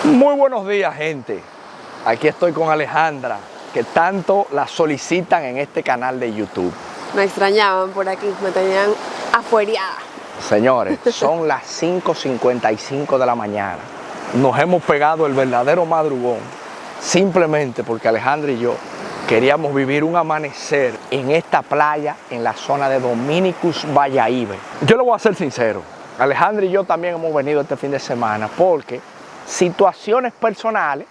Muy buenos días, gente. Aquí estoy con Alejandra, que tanto la solicitan en este canal de YouTube. Me extrañaban por aquí, me tenían afuereada. Señores, son las 5:55 de la mañana. Nos hemos pegado el verdadero madrugón, simplemente porque Alejandra y yo queríamos vivir un amanecer en esta playa, en la zona de Dominicus Bayahíbe. Yo le voy a ser sincero, Alejandra y yo también hemos venido este fin de semana porque situaciones personales,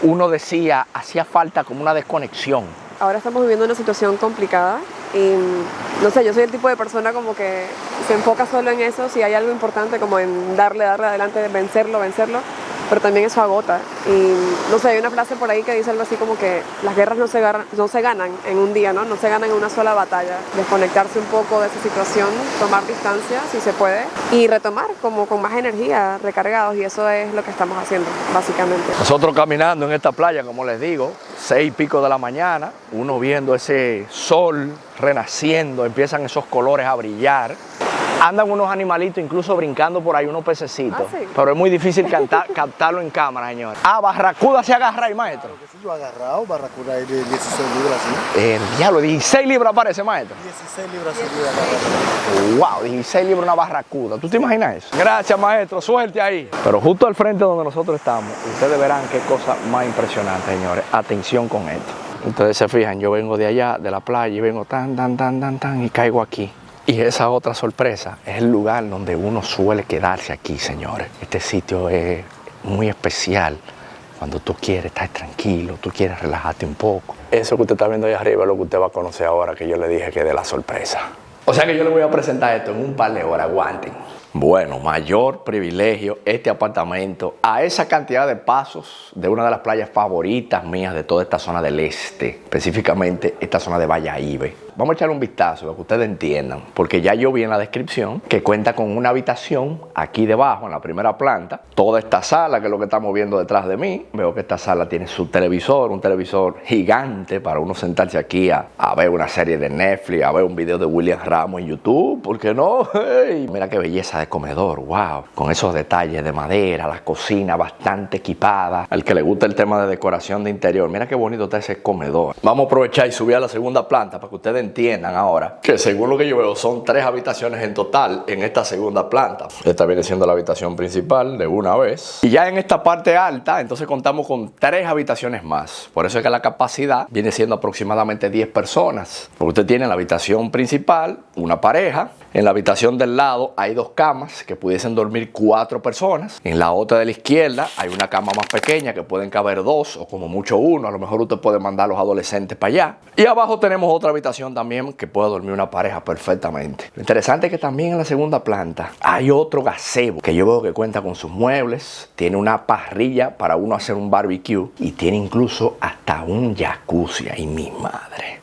uno decía, hacía falta como una desconexión. Ahora estamos viviendo una situación complicada y no sé, yo soy el tipo de persona como que se enfoca solo en eso, si hay algo importante como en darle adelante, vencerlo, pero también eso agota. Y no sé, hay una frase por ahí que dice algo así como que las guerras no se ganan en un día, ¿no? No se ganan en una sola batalla. Desconectarse un poco de esa situación, tomar distancia si se puede y retomar como con más energía, recargados, y eso es lo que estamos haciendo, básicamente. Nosotros caminando en esta playa, como les digo, 6:00 de la mañana, uno viendo ese sol renaciendo, empiezan esos colores a brillar. Andan unos animalitos incluso brincando por ahí, unos pececitos. ¿Ah, sí? Pero es muy difícil captarlo en cámara, señor. Ah, barracuda se agarra ahí, maestro. Claro que sí, yo he agarrado barracuda de 16 libras, ¿sí? El diablo, 16 libras parece, maestro. 16 libras seguidas. Wow, 16 libras una barracuda. ¿Tú te imaginas eso? Gracias, maestro. Suerte ahí. Pero justo al frente donde nosotros estamos, ustedes verán qué cosa más impresionante, señores. Atención con esto. Ustedes se fijan, yo vengo de allá, de la playa, y vengo tan, y caigo aquí. Y esa otra sorpresa es el lugar donde uno suele quedarse aquí, señores. Este sitio es muy especial cuando tú quieres estar tranquilo, tú quieres relajarte un poco. Eso que usted está viendo ahí arriba es lo que usted va a conocer ahora, que yo le dije que de la sorpresa. O sea que yo le voy a presentar esto en un par de horas, aguanten. Bueno, mayor privilegio este apartamento a esa cantidad de pasos de una de las playas favoritas mías de toda esta zona del este, específicamente esta zona de Bayahíbe. Vamos a echarle un vistazo para que ustedes entiendan, porque ya yo vi en la descripción que cuenta con una habitación aquí debajo, en la primera planta. Toda esta sala, que es lo que estamos viendo detrás de mí, veo que esta sala tiene su televisor, un televisor gigante para uno sentarse aquí a ver una serie de Netflix, a ver un video de William Ramos en YouTube, ¿por qué no? ¡Hey! Mira qué belleza de comedor, wow, con esos detalles de madera, la cocina bastante equipada. Al que le gusta el tema de decoración de interior, mira qué bonito está ese comedor. Vamos a aprovechar y subir a la segunda planta para que ustedes entiendan ahora que según lo que yo veo son 3 habitaciones en total en esta segunda planta. Esta viene siendo la habitación principal de una vez. Y ya en esta parte alta, entonces contamos con 3 habitaciones más. Por eso es que la capacidad viene siendo aproximadamente 10 personas. Porque usted tiene la habitación principal, una pareja. En la habitación del lado hay 2 camas que pudiesen dormir 4 personas. En la otra de la izquierda hay una cama más pequeña que pueden caber 2 o como mucho 1. A lo mejor usted puede mandar a los adolescentes para allá. Y abajo tenemos otra habitación también que puede dormir una pareja perfectamente. Lo interesante es que también en la segunda planta hay otro gazebo que yo veo que cuenta con sus muebles. Tiene una parrilla para uno hacer un barbecue y tiene incluso hasta un jacuzzi. Ahí mi madre.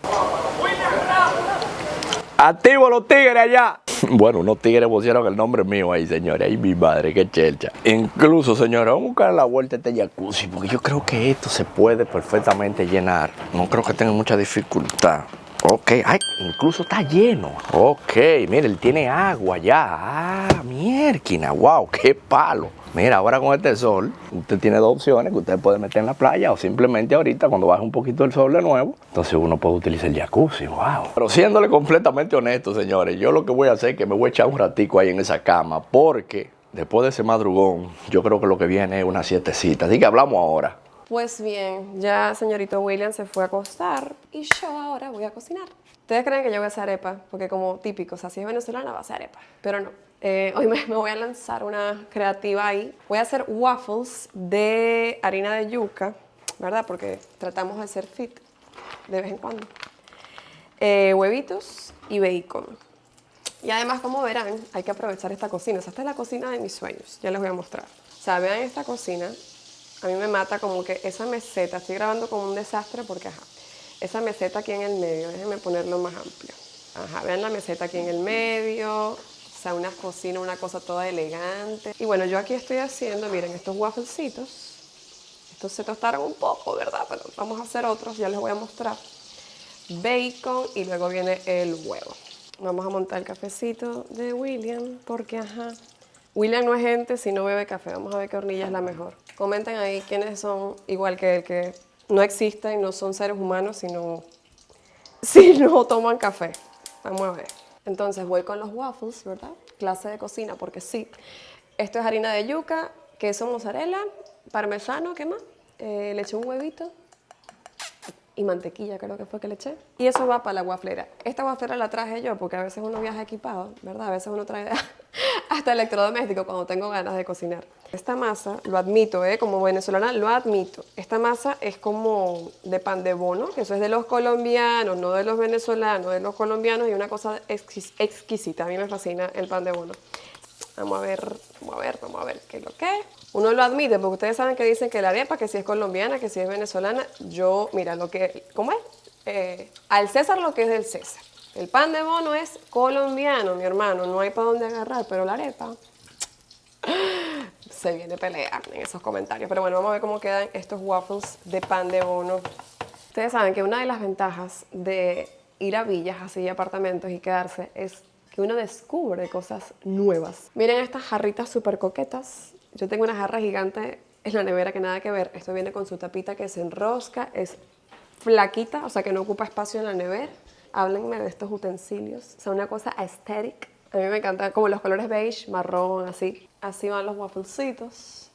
¡Activo los tigres allá! Bueno, unos tigres pusieron el nombre mío ahí, señores. Ay, mi madre, qué chelcha. Incluso, señores, vamos a buscar la vuelta este jacuzzi, porque yo creo que esto se puede perfectamente llenar. No creo que tenga mucha dificultad. Ok, ay, incluso está lleno. Ok, mire, él tiene agua ya. Ah, mierquina, wow, qué palo. Mira, ahora con este sol, usted tiene 2 opciones que usted puede meter en la playa o simplemente ahorita cuando baje un poquito el sol de nuevo, entonces uno puede utilizar el jacuzzi, wow. Pero siéndole completamente honesto, señores, yo lo que voy a hacer es que me voy a echar un ratico ahí en esa cama porque después de ese madrugón, yo creo que lo que viene es una siestecita. Así que hablamos ahora. Pues bien, ya señorito William se fue a acostar y yo ahora voy a cocinar. Ustedes creen que yo voy a hacer arepa, porque como típico, o sea, si es venezolana va a ser arepa, pero no. Hoy me voy a lanzar una creativa ahí. Voy a hacer waffles de harina de yuca, ¿verdad? Porque tratamos de ser fit de vez en cuando. Huevitos y bacon. Y además, como verán, hay que aprovechar esta cocina. O sea, esta es la cocina de mis sueños. Ya les voy a mostrar. O sea, vean esta cocina. A mí me mata como que esa meseta. Estoy grabando como un desastre porque, ajá, esa meseta aquí en el medio. Déjenme ponerlo más amplio. Ajá, vean la meseta aquí en el medio. O sea, una cocina, una cosa toda elegante. Y bueno, yo aquí estoy haciendo, miren, estos wafflecitos. Estos se tostaron un poco, ¿verdad? Pero vamos a hacer otros, ya les voy a mostrar. Bacon y luego viene el huevo. Vamos a montar el cafecito de William porque, ajá, William no es gente si no bebe café. Vamos a ver qué hornilla es la mejor. Comenten ahí quiénes son igual que el que no existen, no son seres humanos, sino si no toman café. Vamos a ver. Entonces voy con los waffles, ¿verdad? Clase de cocina, porque sí. Esto es harina de yuca, queso mozzarella, parmesano, ¿qué más? Le eché un huevito y mantequilla, creo que fue que le eché. Y eso va para la waflera. Esta waflera la traje yo porque a veces uno viaja equipado, ¿verdad? A veces uno trae hasta electrodoméstico cuando tengo ganas de cocinar. Esta masa, lo admito, como venezolana lo admito. Esta masa es como de pan de bono, que eso es de los colombianos, no de los venezolanos, de los colombianos, y una cosa exquisita. A mí me fascina el pan de bono. Vamos a ver qué es lo que es. Uno lo admite, porque ustedes saben que dicen que la arepa, que si es colombiana, que si es venezolana. Yo, mira, ¿cómo es? Al César lo que es del César. El pan de bono es colombiano, mi hermano, no hay para dónde agarrar, pero la arepa se viene pelea en esos comentarios. Pero bueno, vamos a ver cómo quedan estos waffles de pan de bono. Ustedes saben que una de las ventajas de ir a villas, así, apartamentos y quedarse, es que uno descubre cosas nuevas. Miren estas jarritas súper coquetas. Yo tengo una jarra gigante en la nevera que nada que ver. Esto viene con su tapita que se enrosca, es flaquita, o sea que no ocupa espacio en la nevera. Háblenme de estos utensilios. Son una cosa aesthetic. A mí me encanta como los colores beige, marrón, así. Así van los wafflecitos.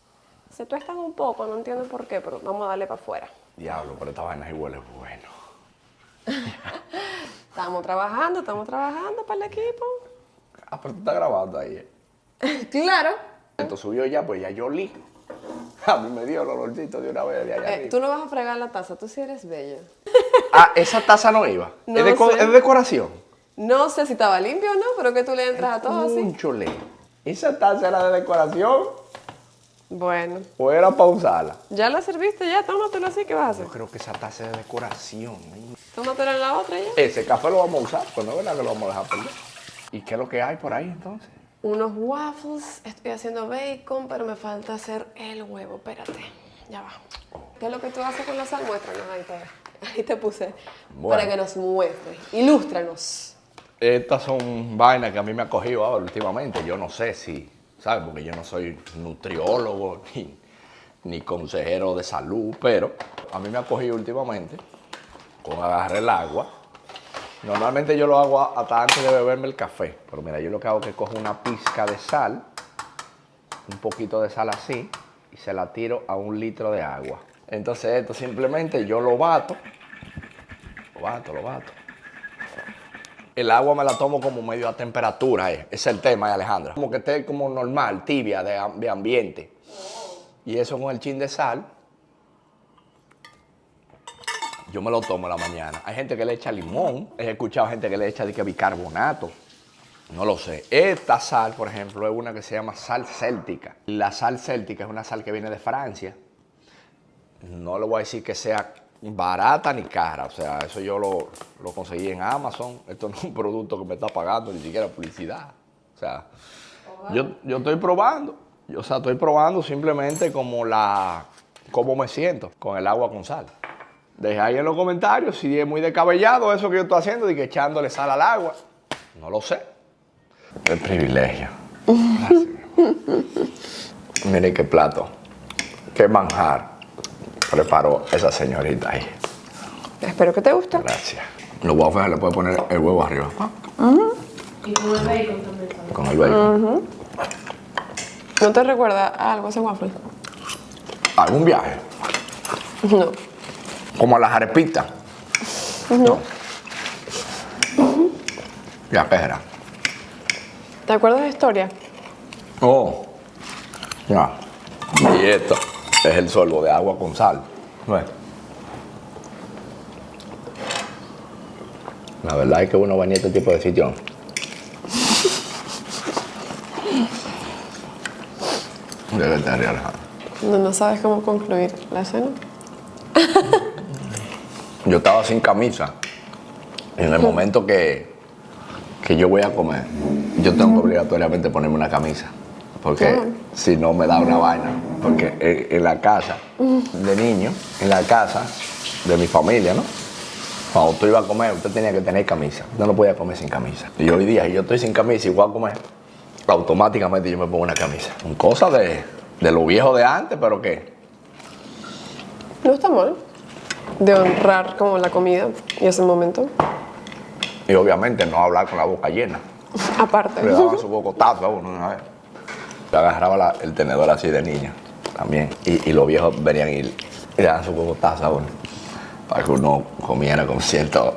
Se tuestan un poco, no entiendo por qué, pero vamos a darle para afuera. Diablo, pero esta vaina ahí huele bueno. Estamos trabajando para el equipo. Ah, pero tú estás grabando ahí. Claro. Esto subió ya, pues ya yo olí. A mí me dio el olorcito de una vez de allá arriba. Tú no vas a fregar la taza, tú sí eres bella. Ah, esa taza no iba. No ¿Es sé. decoración? No sé si estaba limpio o no, pero que tú le entras a todo así. Cónchole. ¿Esa taza era de decoración Bueno, o era para usarla? ya la serviste, ya, tómatelo así, ¿qué vas a hacer? Yo creo que esa taza es de decoración. Tómatelo en la otra ya. Ese café lo vamos a usar, pues no es verdad que lo vamos a dejar perder. ¿Y qué es lo que hay por ahí entonces? Unos waffles, estoy haciendo bacon, pero me falta hacer el huevo. Espérate, ya va. ¿Qué es lo que tú haces con la sal? Muéstranos, ahí te puse. Bueno. Para que nos muestres. Ilústranos. Estas son vainas que a mí me ha cogido ahora últimamente. Yo no sé si, ¿sabes? Porque yo no soy nutriólogo ni consejero de salud, pero a mí me ha cogido últimamente con agarrar el agua. Normalmente yo lo hago hasta antes de beberme el café, pero mira, yo lo que hago es que cojo una pizca de sal, un poquito de sal así, y se la tiro a 1 litro de agua. Entonces esto simplemente yo lo bato. El agua me la tomo como medio a temperatura, ese es el tema, Alejandra. Como que esté como normal, tibia, de ambiente. Y eso con el chin de sal, yo me lo tomo en la mañana. Hay gente que le echa limón, he escuchado gente que le echa bicarbonato, no lo sé. Esta sal, por ejemplo, es una que se llama sal céltica. La sal céltica es una sal que viene de Francia. No le voy a decir que sea barata ni cara, o sea, eso yo lo conseguí en Amazon. Esto no es un producto que me está pagando ni siquiera publicidad. O sea, yo estoy probando. Estoy probando simplemente cómo me siento con el agua con sal. Deja ahí en los comentarios si es muy descabellado eso que yo estoy haciendo, de que echándole sal al agua. No lo sé. Qué privilegio. Miren qué plato, qué manjar preparó esa señorita ahí. Espero que te guste. Gracias. Los waffles le puede poner el huevo arriba. Y con el bacon también. Con el bacon. ¿No te recuerda a algo ese waffle? ¿Algún viaje? No. Como las arepitas. No. Ya, ¿qué era? ¿Te acuerdas de historia? Oh, ya. Y esto es el sorbo de agua con sal. ¿Ves? La verdad es que uno venía a este tipo de sitio. Debe estar Alejandro. No sabes cómo concluir la cena. Yo estaba sin camisa. Y en el momento que yo voy a comer, yo tengo que obligatoriamente ponerme una camisa. Porque si no me da una vaina. Porque en la casa de niño, en la casa de mi familia, ¿no? Cuando tú ibas a comer, usted tenía que tener camisa. Usted no podía comer sin camisa. Y hoy día, si yo estoy sin camisa y voy a comer, automáticamente yo me pongo una camisa. Son cosas de lo viejo de antes, pero que No está mal de honrar como la comida y ese momento. Y obviamente no hablar con la boca llena. Aparte. Le daban su bocotazo a uno una vez. Le agarraba el tenedor así de niña también. Y los viejos venían y le daban su bocotazo a uno. Para que uno comiera con cierto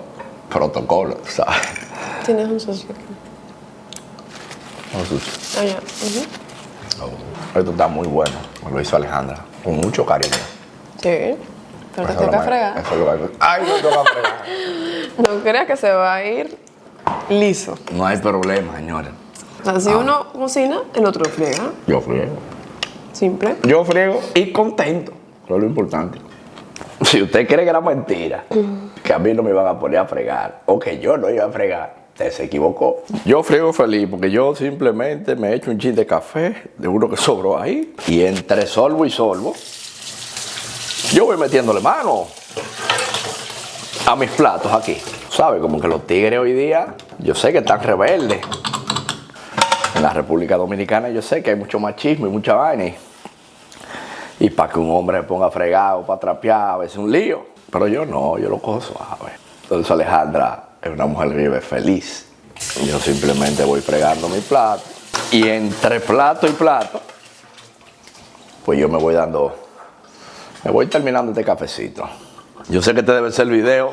protocolo, ¿sabes? Tienes un socio aquí. Un sushi. Ah, ya. Esto está muy bueno. Me lo hizo Alejandra. Con mucho cariño. Sí. Pero te Eso toca no me- fregar. Eso es lo que... ¡Ay, me toca fregar! No creas que se va a ir liso. No hay problema, señores. O sea, si uno cocina, el otro friega. Yo friego. Simple. Yo friego y contento. Eso es lo importante. Si usted cree que era mentira, que a mí no me iban a poner a fregar, o que yo no iba a fregar, usted se equivocó. Yo friego feliz porque yo simplemente me echo un chin de café, de uno que sobró ahí, y entre solvo y solvo, yo voy metiéndole mano a mis platos aquí. ¿Sabe? Como que los tigres hoy día, yo sé que están rebeldes. En la República Dominicana yo sé que hay mucho machismo y mucha vaina. Y para que un hombre se ponga fregado, para trapear, a veces un lío. Pero yo no, yo lo cojo suave. Entonces Alejandra es una mujer que vive feliz. Yo simplemente voy fregando mi plato. Y entre plato y plato, pues yo me voy terminando este cafecito. Yo sé que este debe ser el video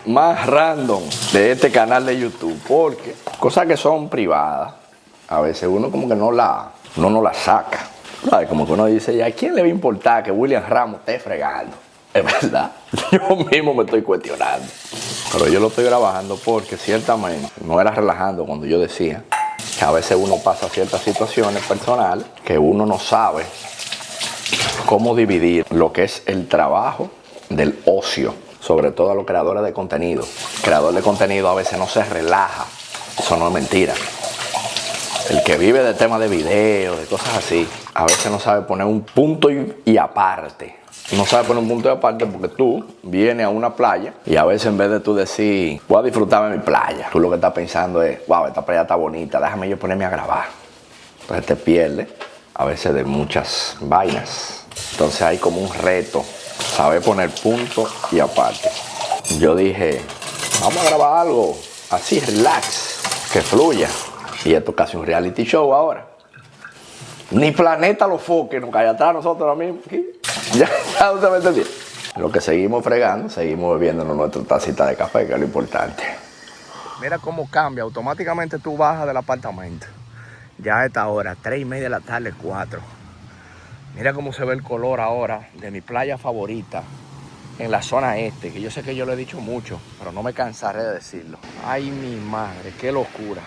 más random de este canal de YouTube, porque cosas que son privadas, a veces uno como que no la saca. ¿Sabes? Como que uno dice, ¿y a quién le va a importar que William Ramos esté fregando? Es verdad, yo mismo me estoy cuestionando. Pero yo lo estoy grabando porque ciertamente no era relajando cuando yo decía que a veces uno pasa ciertas situaciones personales que uno no sabe cómo dividir lo que es el trabajo del ocio, sobre todo a los creadores de contenido. El creador de contenido a veces no se relaja, eso no es mentira. El que vive de temas de video, de cosas así, a veces no sabe poner un punto y aparte. No sabe poner un punto y aparte porque tú vienes a una playa y a veces en vez de tú decir, voy a disfrutar de mi playa, tú lo que estás pensando es, wow, esta playa está bonita, déjame yo ponerme a grabar. Entonces te pierdes a veces de muchas vainas. Entonces hay como un reto, saber poner punto y aparte. Yo dije, vamos a grabar algo así, relax, que fluya. Y esto es casi un reality show ahora. Ni Planeta Los Foques nos cae atrás nosotros ahora mismo. Ya usted me entendió. Lo que seguimos fregando, seguimos bebiéndonos nuestra tacita de café, que es lo importante. Mira cómo cambia. Automáticamente tú bajas del apartamento. Ya a esta hora, 3:30 de la tarde, 4. Mira cómo se ve el color ahora de mi playa favorita en la zona este, que yo sé que yo lo he dicho mucho, pero no me cansaré de decirlo. Ay, mi madre, qué locura.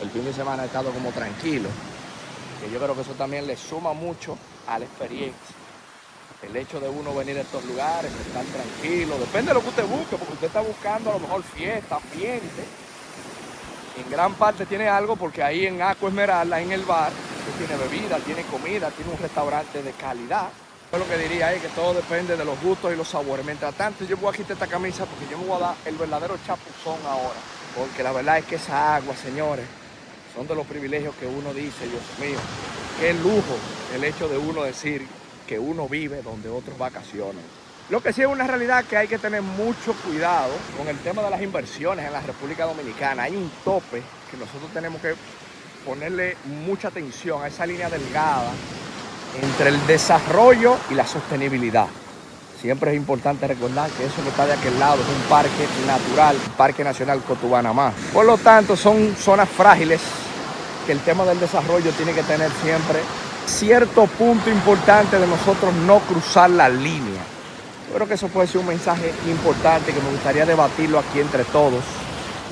El fin de semana he estado como tranquilo, que yo creo que eso también le suma mucho a la experiencia. El hecho de uno venir a estos lugares, estar tranquilo, depende de lo que usted busque, porque usted está buscando a lo mejor fiesta, ambiente. En gran parte tiene algo, porque ahí en Aqua Esmeralda, en el bar, usted tiene bebida, tiene comida, tiene un restaurante de calidad. Yo lo que diría es que todo depende de los gustos y los sabores. Mientras tanto, yo voy a quitar esta camisa porque yo me voy a dar el verdadero chapuzón ahora. Porque la verdad es que esa agua, señores, son de los privilegios que uno dice, Dios mío, qué lujo el hecho de uno decir que uno vive donde otros vacacionan. Lo que sí es una realidad que hay que tener mucho cuidado con el tema de las inversiones en la República Dominicana. Hay un tope que nosotros tenemos que ponerle mucha atención a esa línea delgada entre el desarrollo y la sostenibilidad. Siempre es importante recordar que eso que está de aquel lado es un parque natural, Parque Nacional Cotubanamá. Por lo tanto, son zonas frágiles que el tema del desarrollo tiene que tener siempre cierto punto importante de nosotros no cruzar la línea. Yo creo que eso puede ser un mensaje importante que me gustaría debatirlo aquí entre todos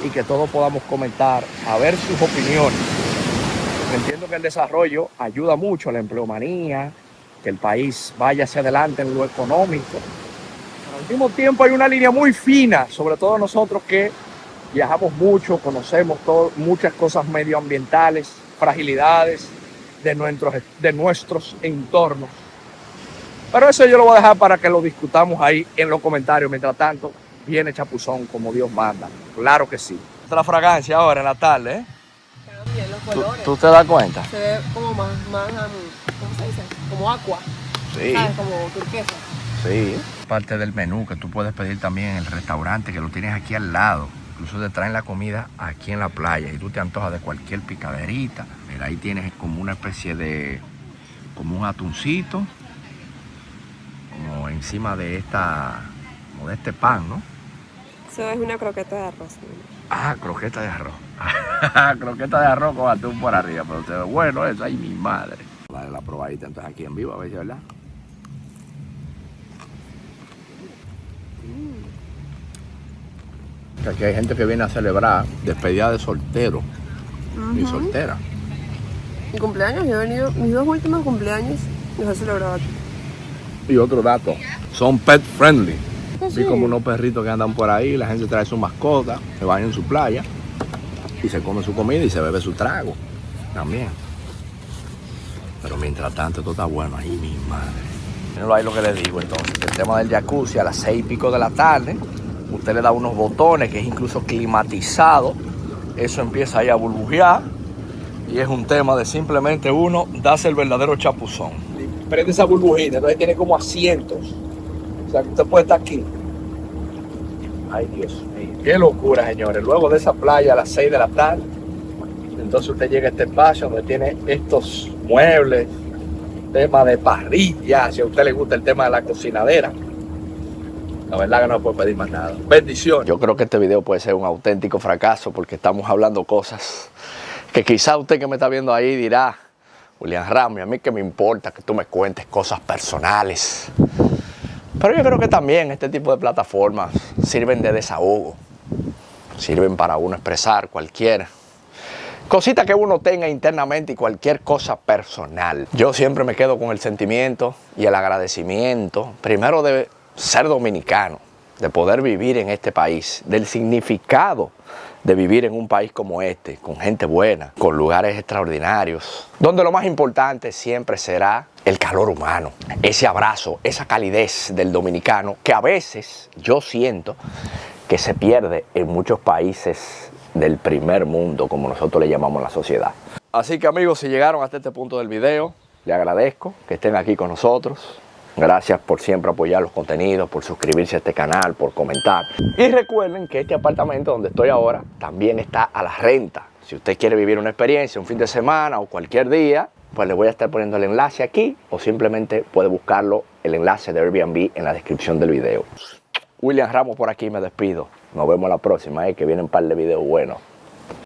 y que todos podamos comentar, a ver sus opiniones. Entiendo que el desarrollo ayuda mucho a la empleomanía, que el país vaya hacia adelante en lo económico. Pero al mismo tiempo hay una línea muy fina, sobre todo nosotros que viajamos mucho, conocemos muchas cosas medioambientales, fragilidades de nuestros entornos. Pero eso yo lo voy a dejar para que lo discutamos ahí en los comentarios. Mientras tanto, viene chapuzón como Dios manda. Claro que sí. Otra fragancia ahora en la tarde, ¿eh? Bien, los colores. ¿Tú te das cuenta? Se ve como más, ¿cómo se dice? Como agua. Sí. ¿Sabes? Como turquesa. Sí. Parte del menú que tú puedes pedir también en el restaurante, que lo tienes aquí al lado. Incluso te traen la comida aquí en la playa y tú te antojas de cualquier picaderita. Mira, ahí tienes como una especie de, como un atuncito, como encima de como de este pan, ¿no? Eso es una croqueta de arroz. Ah, croqueta de arroz. Croqueta de arroz con atún por arriba, pero te ve bueno eso, ay mi madre. Dale la probadita entonces aquí en vivo, a ver si es verdad. Que aquí hay gente que viene a celebrar despedida de soltero y soltera. Mi cumpleaños, yo he venido, mis 2 últimos cumpleaños los he celebrado aquí. Y otro dato, son pet friendly. Sí. Vi como unos perritos que andan por ahí, la gente trae su mascota, se baña en su playa y se come su comida y se bebe su trago también. Pero mientras tanto esto está bueno, ahí mi madre. Miren ahí lo que les digo entonces, el tema del jacuzzi a las 6:00 de la tarde, usted le da unos botones que es incluso climatizado, eso empieza ahí a burbujear y es un tema de simplemente uno darse el verdadero chapuzón. Prende esa burbujita, entonces tiene como asientos, o sea que usted puede estar aquí. Ay Dios mío, qué locura señores, luego de esa playa a las 6 de la tarde, entonces usted llega a este espacio donde tiene estos muebles, tema de parrilla, si a usted le gusta el tema de la cocinadera. La verdad que no puedo pedir más nada. Bendición. Yo creo que este video puede ser un auténtico fracaso porque estamos hablando cosas que quizá usted que me está viendo ahí dirá, William Ramos, a mí que me importa que tú me cuentes cosas personales. Pero yo creo que también este tipo de plataformas sirven de desahogo. Sirven para uno expresar cualquier cosita que uno tenga internamente y cualquier cosa personal. Yo siempre me quedo con el sentimiento y el agradecimiento, primero de ser dominicano, de poder vivir en este país, del significado de vivir en un país como este, con gente buena, con lugares extraordinarios, donde lo más importante siempre será el calor humano, ese abrazo, esa calidez del dominicano que a veces yo siento que se pierde en muchos países del primer mundo, como nosotros le llamamos la sociedad. Así que amigos, si llegaron hasta este punto del video, les agradezco que estén aquí con nosotros. Gracias por siempre apoyar los contenidos, por suscribirse a este canal, por comentar. Y recuerden que este apartamento donde estoy ahora también está a la renta. Si usted quiere vivir una experiencia, un fin de semana o cualquier día, pues le voy a estar poniendo el enlace aquí o simplemente puede buscarlo, el enlace de Airbnb en la descripción del video. William Ramos por aquí, me despido. Nos vemos la próxima, que vienen un par de videos buenos.